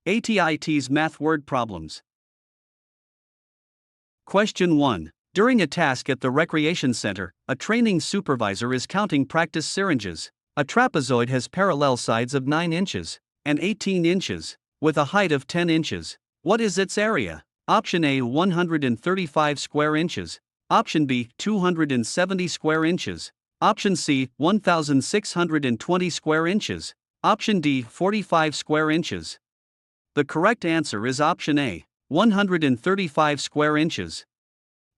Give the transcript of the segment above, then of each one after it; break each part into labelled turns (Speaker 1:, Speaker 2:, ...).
Speaker 1: ATI TEAS Math word problems. Question 1. During a task at the recreation center, a training supervisor is counting practice syringes. A trapezoid has parallel sides of 9 inches and 18 inches, with a height of 10 inches. What is its area? Option A 135 square inches. Option B 270 square inches. Option C 1620 square inches. Option D 45 square inches. The correct answer is option A, 135 square inches.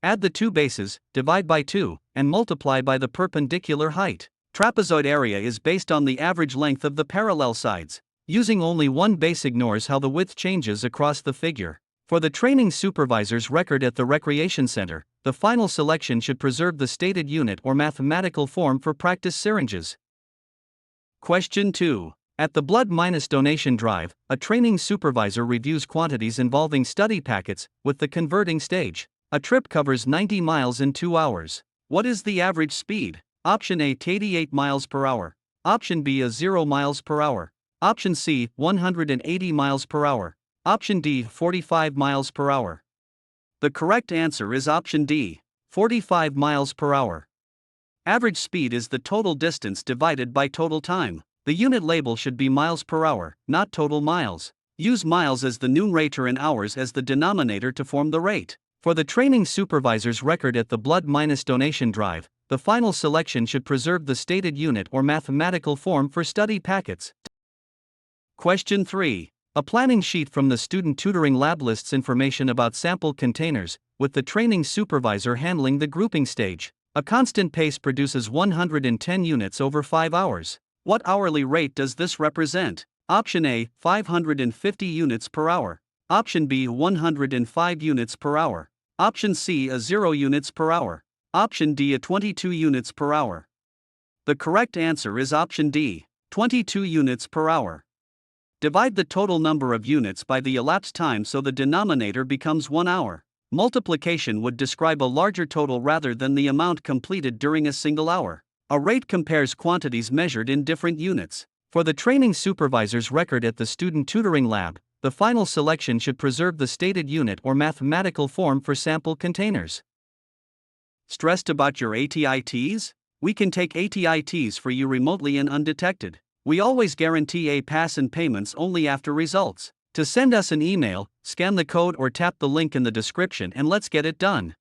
Speaker 1: Add the two bases, divide by 2, and multiply by the perpendicular height. Trapezoid area is based on the average length of the parallel sides. Using only one base ignores how the width changes across the figure. For the training supervisor's record at the recreation center, the final selection should preserve the stated unit or mathematical form for practice syringes. Question 2. At the blood donation drive, a training supervisor reviews quantities involving study packets with the converting stage. A trip covers 90 miles in 2 hours. What is the average speed? Option A 88 miles per hour. Option B 0 miles per hour. Option C 180 miles per hour. Option D 45 miles per hour. The correct answer is option D, 45 miles per hour. Average speed is the total distance divided by total time. The unit label should be miles per hour, not total miles. Use miles as the numerator and hours as the denominator to form the rate. For the training supervisor's record at the blood donation drive, the final selection should preserve the stated unit or mathematical form for study packets. Question 3. A planning sheet from the student tutoring lab lists information about sample containers, with the training supervisor handling the grouping stage. A constant pace produces 110 units over 5 hours. What hourly rate does this represent? Option A, 550 units per hour. Option B, 105 units per hour. Option C, 0 units per hour. Option D, 22 units per hour. The correct answer is option D, 22 units per hour. Divide the total number of units by the elapsed time so the denominator becomes 1 hour. Multiplication would describe a larger total rather than the amount completed during a single hour. A rate compares quantities measured in different units. For the training supervisor's record at the student tutoring lab, the final selection should preserve the stated unit or mathematical form for sample containers. Stressed about your ATI TEAS? We can take ATI TEAS for you remotely and undetected. We always guarantee a pass and payments only after results. To send us an email, scan the code or tap the link in the description and let's get it done.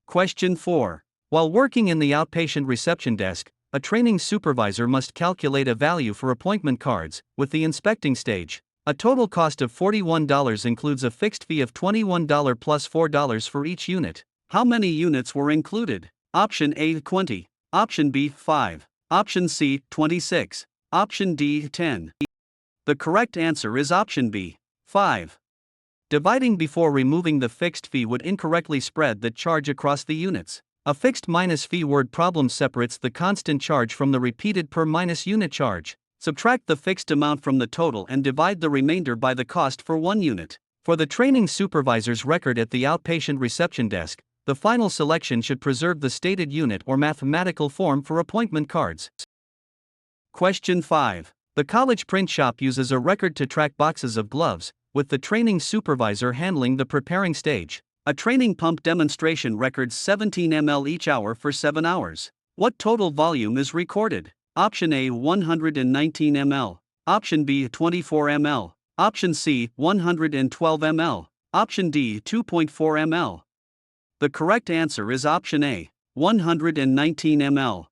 Speaker 1: Question 4. While working in the outpatient reception desk, a training supervisor must calculate a value for appointment cards, with the inspecting stage. A total cost of $41 includes a fixed fee of $21 plus $4 for each unit. How many units were included? Option A 20. Option B 5. Option C 26. Option D 10. The correct answer is option B, 5. Dividing before removing the fixed fee would incorrectly spread the charge across the units. A fixed minus fee word problem separates the constant charge from the repeated per minus unit charge. Subtract the fixed amount from the total and divide the remainder by the cost for 1 unit. For the training supervisor's record at the outpatient reception desk, the final selection should preserve the stated unit or mathematical form for appointment cards. Question 5. The college print shop uses a record to track boxes of gloves, with the training supervisor handling the preparing stage. A training pump demonstration records 17 ml each hour for 7 hours. What total volume is recorded? Option A 119 ml. Option B 24 ml. Option C 112 ml. Option D 2.4 ml. The correct answer is option A, 119 ml.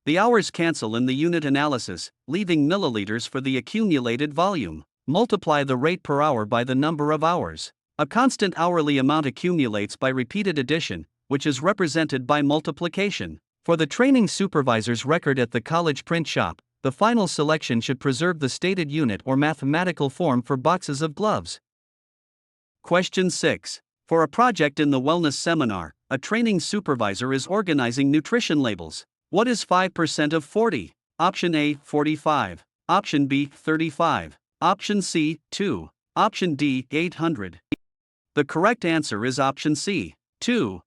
Speaker 1: The hours cancel in the unit analysis, leaving milliliters for the accumulated volume. Multiply the rate per hour by the number of hours. A constant hourly amount accumulates by repeated addition, which is represented by multiplication. For the training supervisor's record at the college print shop, the final selection should preserve the stated unit or mathematical form for boxes of gloves. Question 6. For a project in the wellness seminar, a training supervisor is organizing nutrition labels. What is 5% of 40? Option A, 45. Option B, 35. Option C, 2. Option D, 800. The correct answer is option C, 2.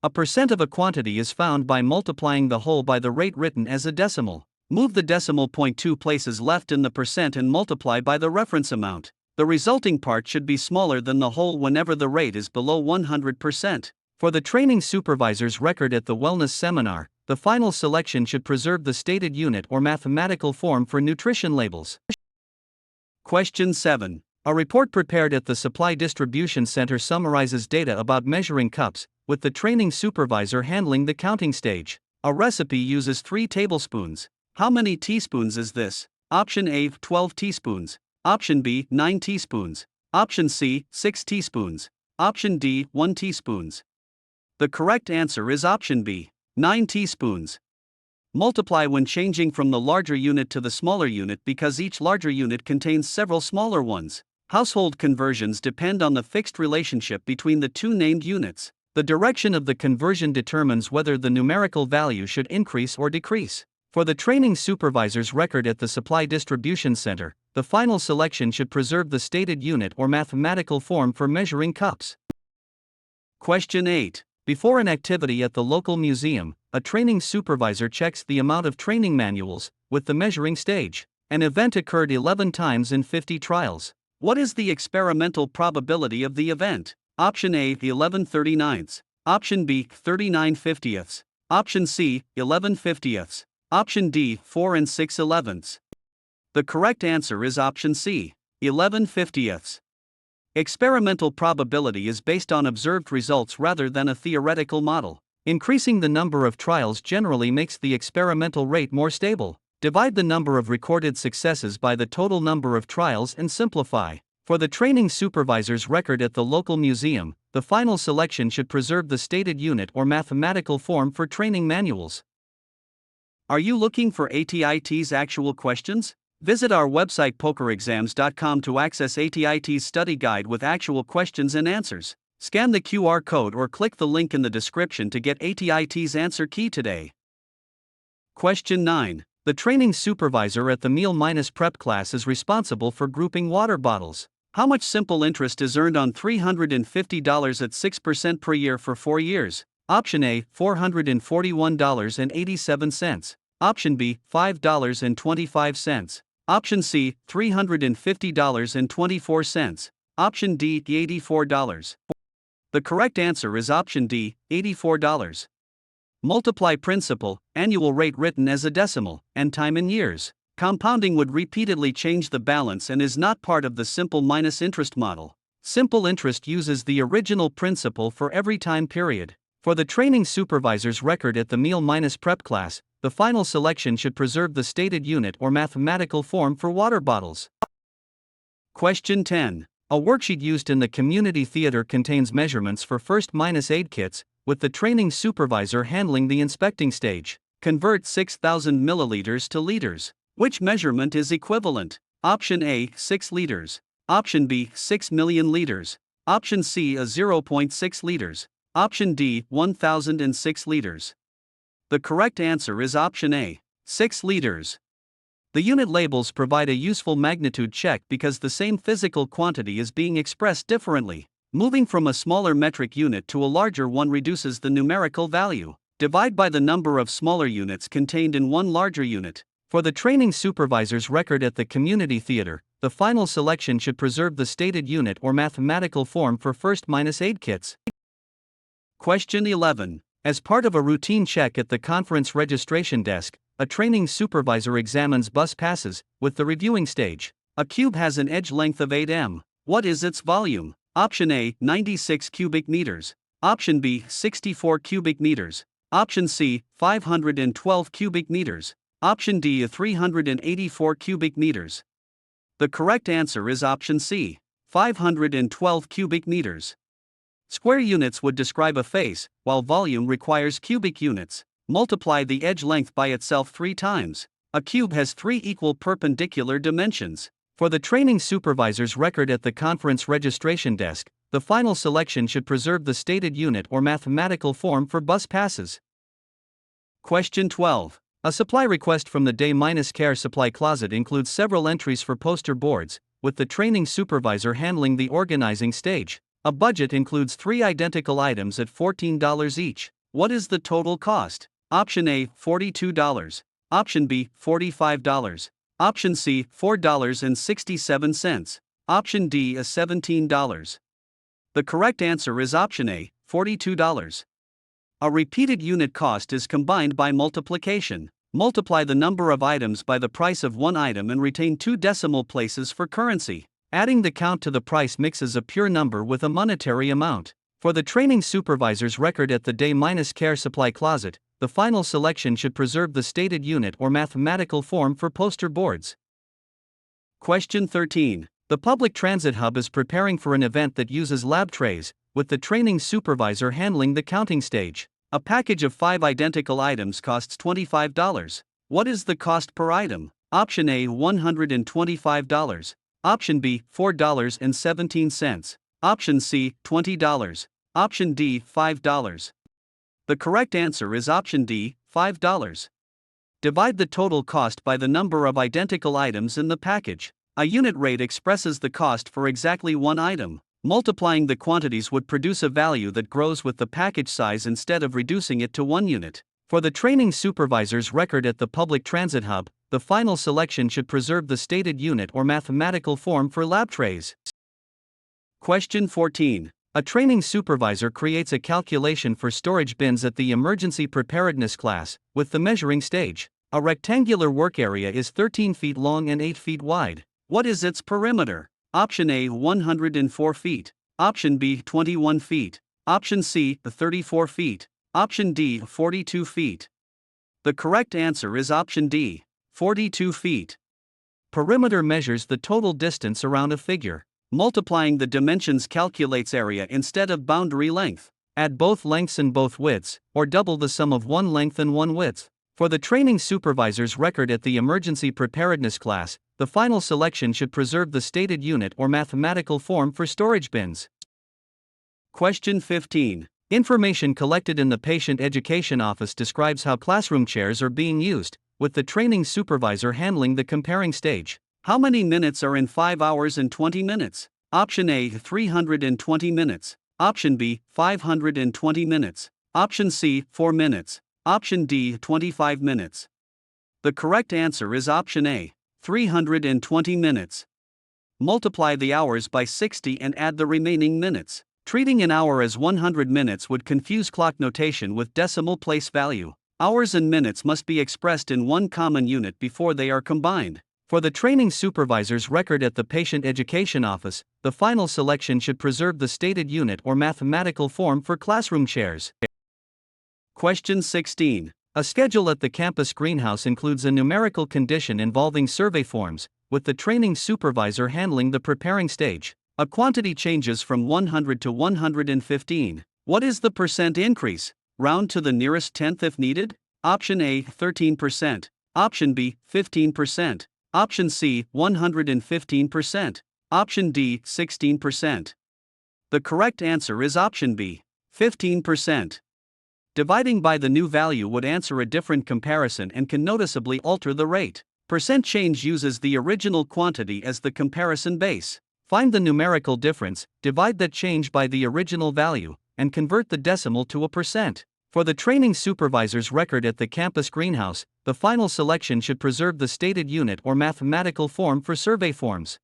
Speaker 1: A percent of a quantity is found by multiplying the whole by the rate written as a decimal. Move the decimal point 2 places left in the percent and multiply by the reference amount. The resulting part should be smaller than the whole whenever the rate is below 100%. For the training supervisor's record at the wellness seminar, the final selection should preserve the stated unit or mathematical form for nutrition labels. Question 7. A report prepared at the Supply Distribution Center summarizes data about measuring cups, with the training supervisor handling the counting stage. A recipe uses 3 tablespoons. How many teaspoons is this? Option A, 12 teaspoons. Option B, 9 teaspoons. Option C, 6 teaspoons. Option D, 1 teaspoons. The correct answer is option B, 9 teaspoons. Multiply when changing from the larger unit to the smaller unit because each larger unit contains several smaller ones. Household conversions depend on the fixed relationship between the two named units. The direction of the conversion determines whether the numerical value should increase or decrease. For the training supervisor's record at the Supply Distribution Center, the final selection should preserve the stated unit or mathematical form for measuring cups. Question 8. Before an activity at the local museum, a training supervisor checks the amount of training manuals, with the measuring stage. An event occurred 11 times in 50 trials. What is the experimental probability of the event? Option A, 11/39. Option B, 39/50. Option C, 11/50. Option D, 4 6/11. The correct answer is option C, 11/50. Experimental probability is based on observed results rather than a theoretical model. Increasing the number of trials generally makes the experimental rate more stable. Divide the number of recorded successes by the total number of trials and simplify. For the training supervisor's record at the local museum, the final selection should preserve the stated unit or mathematical form for training manuals. Are you looking for ATI TEAS actual questions? Visit our website pokerexams.com to access ATI TEAS study guide with actual questions and answers. Scan the QR code or click the link in the description to get ATI TEAS answer key today. Question 9. The training supervisor at the meal-prep class is responsible for grouping water bottles. How much simple interest is earned on $350 at 6% per year for 4 years? Option A, $441.87. Option B, $5.25. Option C, $350.24. Option D, $84. The correct answer is option D, $84. Multiply principal, annual rate written as a decimal, and time in years. Compounding would repeatedly change the balance and is not part of the simple minus interest model. Simple interest uses the original principal for every time period. For the training supervisor's record at the meal-prep class, the final selection should preserve the stated unit or mathematical form for water bottles. Question 10. A worksheet used in the community theater contains measurements for first-aid kits, with the training supervisor handling the inspecting stage. Convert 6,000 milliliters to liters. Which measurement is equivalent? Option A, 6 liters. Option B, 6 million liters. Option C, 0.6 liters. Option D, 1,006 liters. The correct answer is option A, 6 liters. The unit labels provide a useful magnitude check because the same physical quantity is being expressed differently. Moving from a smaller metric unit to a larger one reduces the numerical value. Divide by the number of smaller units contained in one larger unit. For the training supervisor's record at the community theater, the final selection should preserve the stated unit or mathematical form for first-aid kits. Question 11. As part of a routine check at the conference registration desk, a training supervisor examines bus passes, with the reviewing stage. A cube has an edge length of 8 m. What is its volume? Option A, 96 cubic meters. Option B, 64 cubic meters. Option C, 512 cubic meters. Option D, 384 cubic meters. The correct answer is option C, 512 cubic meters. Square units would describe a face, while volume requires cubic units. Multiply the edge length by itself 3 times. A cube has 3 equal perpendicular dimensions. For the training supervisor's record at the conference registration desk, the final selection should preserve the stated unit or mathematical form for bus passes. Question 12. A supply request from the day-care supply closet includes several entries for poster boards, with the training supervisor handling the organizing stage. A budget includes 3 identical items at $14 each. What is the total cost? Option A, $42. Option B, $45. Option C, $4.67. Option D is $17. The correct answer is option A, $42. A repeated unit cost is combined by multiplication. Multiply the number of items by the price of one item and retain two decimal places for currency. Adding the count to the price mixes a pure number with a monetary amount. For the training supervisor's record at the day-care supply closet, the final selection should preserve the stated unit or mathematical form for poster boards. Question 13. The public transit hub is preparing for an event that uses lab trays, with the training supervisor handling the counting stage. A package of 5 identical items costs $25. What is the cost per item? Option A, $125. Option B, $4.17. Option C, $20. Option D, $5. The correct answer is option D, $5. Divide the total cost by the number of identical items in the package. A unit rate expresses the cost for exactly one item. Multiplying the quantities would produce a value that grows with the package size instead of reducing it to 1 unit. For the training supervisor's record at the public transit hub, the final selection should preserve the stated unit or mathematical form for lab trays. Question 14. A training supervisor creates a calculation for storage bins at the emergency preparedness class, with the measuring stage. A rectangular work area is 13 feet long and 8 feet wide. What is its perimeter? Option A, 104 feet. Option B, 21 feet. Option C, 34 feet. Option D, 42 feet. The correct answer is option D, 42 feet. Perimeter measures the total distance around a figure. Multiplying the dimensions calculates area instead of boundary length. Add both lengths and both widths, or double the sum of one length and one width. For the training supervisor's record at the emergency preparedness class, the final selection should preserve the stated unit or mathematical form for storage bins. Question 15. Information collected in the patient education office describes how classroom chairs are being used, with the training supervisor handling the comparing stage. How many minutes are in 5 hours and 20 minutes? Option A, 320 minutes. Option B, 520 minutes. Option C, 4 minutes. Option D, 25 minutes. The correct answer is option A, 320 minutes. Multiply the hours by 60 and add the remaining minutes. Treating an hour as 100 minutes would confuse clock notation with decimal place value. Hours and minutes must be expressed in one common unit before they are combined. For the training supervisor's record at the patient education office, the final selection should preserve the stated unit or mathematical form for classroom chairs. Question 16. A schedule at the campus greenhouse includes a numerical condition involving survey forms, with the training supervisor handling the preparing stage. A quantity changes from 100 to 115. What is the percent increase? Round to the nearest tenth if needed? Option A, 13%. Option B, 15%. Option C, 115%. Option D, 16%. The correct answer is option B, 15%. Dividing by the new value would answer a different comparison and can noticeably alter the rate. Percent change uses the original quantity as the comparison base. Find the numerical difference, divide that change by the original value, and convert the decimal to a percent. For the training supervisor's record at the campus greenhouse, the final selection should preserve the stated unit or mathematical form for survey forms.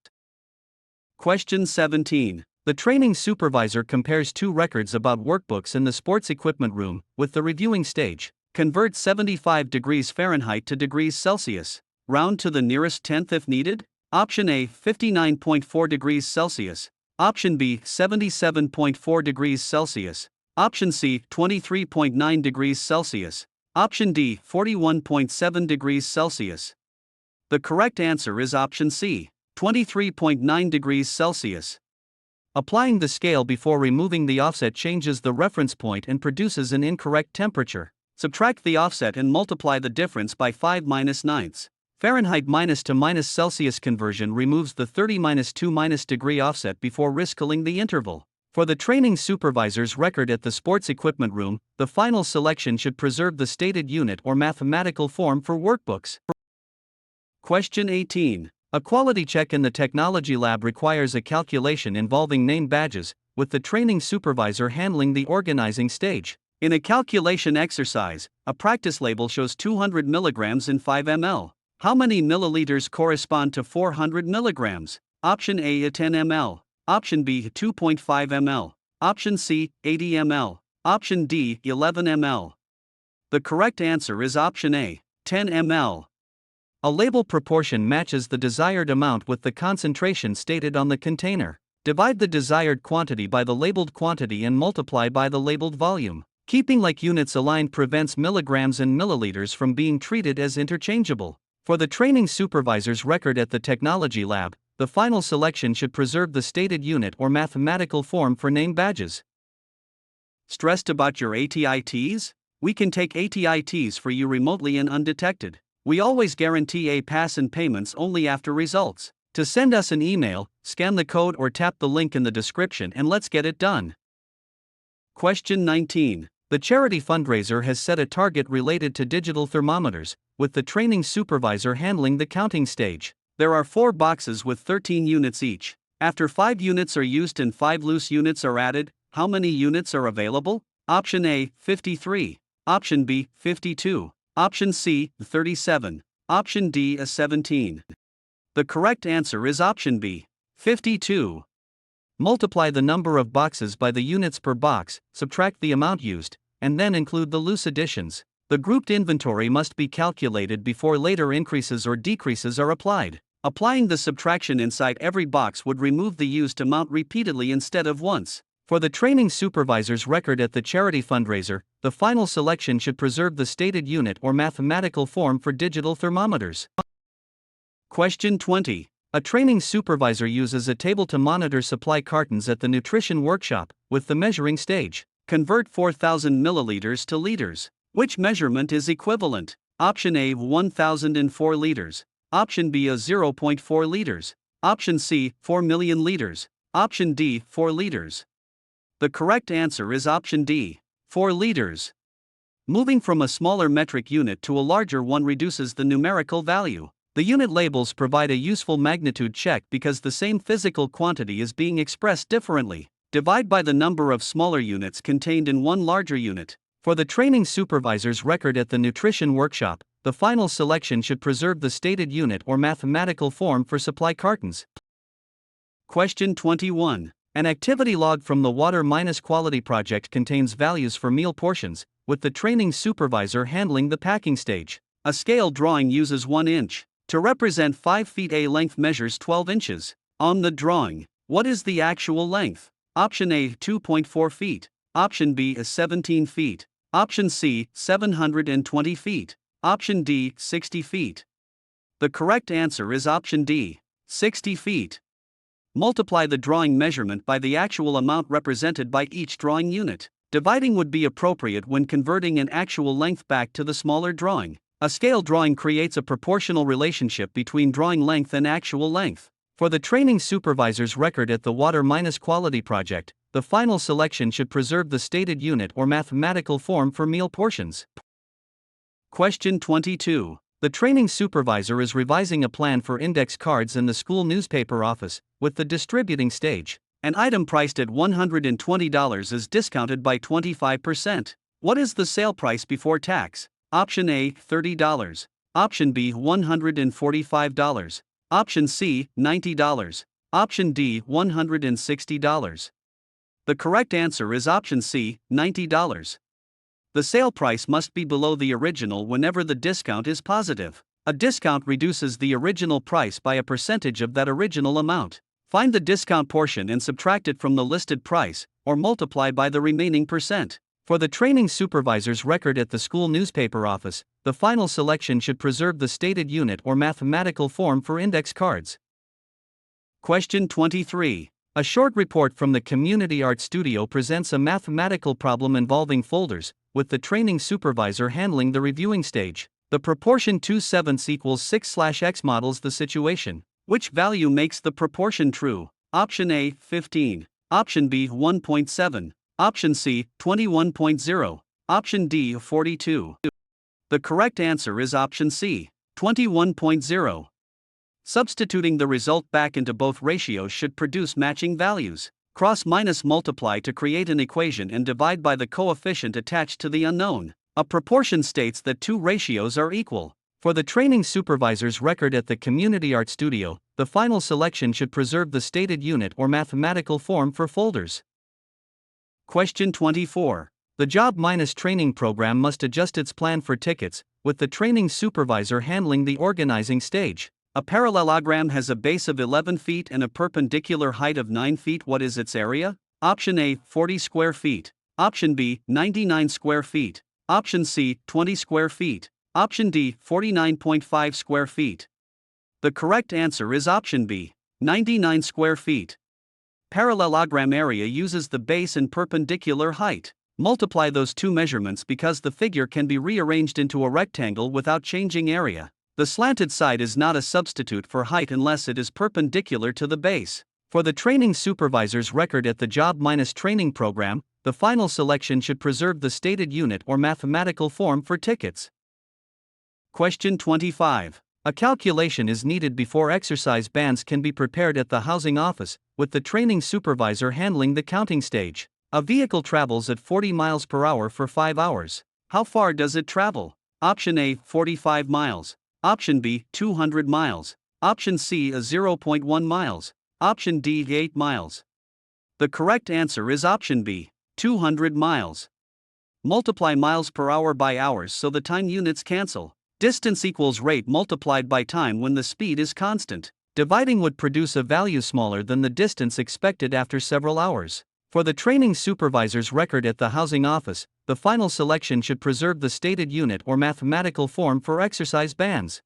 Speaker 1: Question 17. The training supervisor compares two records about workbooks in the sports equipment room, with the reviewing stage. Convert 75 degrees Fahrenheit to degrees Celsius. Round to the nearest tenth if needed? Option A, 59.4 degrees Celsius. Option B, 77.4 degrees Celsius. Option C, 23.9 degrees Celsius. Option D, 41.7 degrees Celsius. The correct answer is option C, 23.9 degrees Celsius. Applying the scale before removing the offset changes the reference point and produces an incorrect temperature. Subtract the offset and multiply the difference by 5 minus ninths. Fahrenheit minus to minus Celsius conversion removes the 30 minus 2 minus degree offset before riscaling the interval. For the training supervisor's record at the sports equipment room, the final selection should preserve the stated unit or mathematical form for workbooks. Question 18. A quality check in the technology lab requires a calculation involving name badges, with the training supervisor handling the organizing stage. In a calculation exercise, a practice label shows 200 milligrams in 5 ml. How many milliliters correspond to 400 milligrams? Option A 10 ml. Option B 2.5 ml. Option C 80 ml. Option D 11 ml. The correct answer is option A 10 ml. A label proportion matches the desired amount with the concentration stated on the container. Divide the desired quantity by the labeled quantity and multiply by the labeled volume. Keeping like units aligned prevents milligrams and milliliters from being treated as interchangeable. For the training supervisor's record at the technology lab, the final selection should preserve the stated unit or mathematical form for name badges. Stressed about your ATI TEAS? We can take ATI TEAS for you remotely and undetected. We always guarantee a pass and payments only after results. To send us an email, scan the code or tap the link in the description and let's get it done. Question 19. The charity fundraiser has set a target related to digital thermometers, with the training supervisor handling the counting stage. There are 4 boxes with 13 units each. After 5 units are used and 5 loose units are added, how many units are available? Option A, 53. Option B, 52. Option C, 37. Option D, 17. The correct answer is option B, 52. Multiply the number of boxes by the units per box, subtract the amount used, and then include the loose additions. The grouped inventory must be calculated before later increases or decreases are applied. Applying the subtraction inside every box would remove the used amount repeatedly instead of once. For the training supervisor's record at the charity fundraiser, the final selection should preserve the stated unit or mathematical form for digital thermometers. Question 20. A training supervisor uses a table to monitor supply cartons at the nutrition workshop, with the measuring stage. Convert 4,000 milliliters to liters. Which measurement is equivalent? Option A 1,004 liters. Option B 0.4 liters. Option C 4 million liters. Option D 4 liters. The correct answer is option D, 4 liters. Moving from a smaller metric unit to a larger one reduces the numerical value. The unit labels provide a useful magnitude check because the same physical quantity is being expressed differently. Divide by the number of smaller units contained in one larger unit. For the training supervisor's record at the nutrition workshop, the final selection should preserve the stated unit or mathematical form for supply cartons. Question 21. An activity log from the water-quality project contains values for meal portions, with the training supervisor handling the packing stage. A scale drawing uses 1 inch. To represent 5 feet, a length measures 12 inches. On the drawing, what is the actual length? Option A 2.4 feet. Option B is 17 feet. Option C 720 feet. Option D 60 feet. The correct answer is option D, 60 feet. Multiply the drawing measurement by the actual amount represented by each drawing unit. Dividing would be appropriate when converting an actual length back to the smaller drawing. A scale drawing creates a proportional relationship between drawing length and actual length. For the training supervisor's record at the water-quality project, the final selection should preserve the stated unit or mathematical form for meal portions. Question 22. The training supervisor is revising a plan for index cards in the school newspaper office, with the distributing stage. An item priced at $120 is discounted by 25%. What is the sale price before tax? Option A, $30. Option B, $145. Option C, $90. Option D, $160. The correct answer is option C, $90. The sale price must be below the original whenever the discount is positive. A discount reduces the original price by a percentage of that original amount. Find the discount portion and subtract it from the listed price, or multiply by the remaining percent. For the training supervisor's record at the school newspaper office, the final selection should preserve the stated unit or mathematical form for index cards. Question 23. A short report from the Community Art Studio presents a mathematical problem involving folders, with the training supervisor handling the reviewing stage. The proportion 2/7 equals 6/x models the situation. Which value makes the proportion true? Option A, 15. Option B, 1.7. Option C, 21.0. Option D, 42. The correct answer is option C, 21.0. Substituting the result back into both ratios should produce matching values. Cross-minus-multiply to create an equation and divide by the coefficient attached to the unknown. A proportion states that two ratios are equal. For the training supervisor's record at the Community Art Studio, the final selection should preserve the stated unit or mathematical form for folders. Question 24. The job-training program must adjust its plan for tickets, with the training supervisor handling the organizing stage. A parallelogram has a base of 11 feet and a perpendicular height of 9 feet. What is its area? Option A, 40 square feet. Option B, 99 square feet. Option C, 20 square feet. Option D, 49.5 square feet. The correct answer is option B, 99 square feet. Parallelogram area uses the base and perpendicular height. Multiply those two measurements because the figure can be rearranged into a rectangle without changing area. The slanted side is not a substitute for height unless it is perpendicular to the base. For the training supervisor's record at the job-training program, the final selection should preserve the stated unit or mathematical form for tickets. Question 25. A calculation is needed before exercise bands can be prepared at the housing office, with the training supervisor handling the counting stage. A vehicle travels at 40 miles per hour for 5 hours. How far does it travel? Option A, 45 miles. Option B, 200 miles. Option C, 0.1 miles. Option D, 8 miles. The correct answer is option B, 200 miles. Multiply miles per hour by hours so the time units cancel. Distance equals rate multiplied by time when the speed is constant. Dividing would produce a value smaller than the distance expected after several hours. For the training supervisor's record at the housing office, the final selection should preserve the stated unit or mathematical form for exercise bands.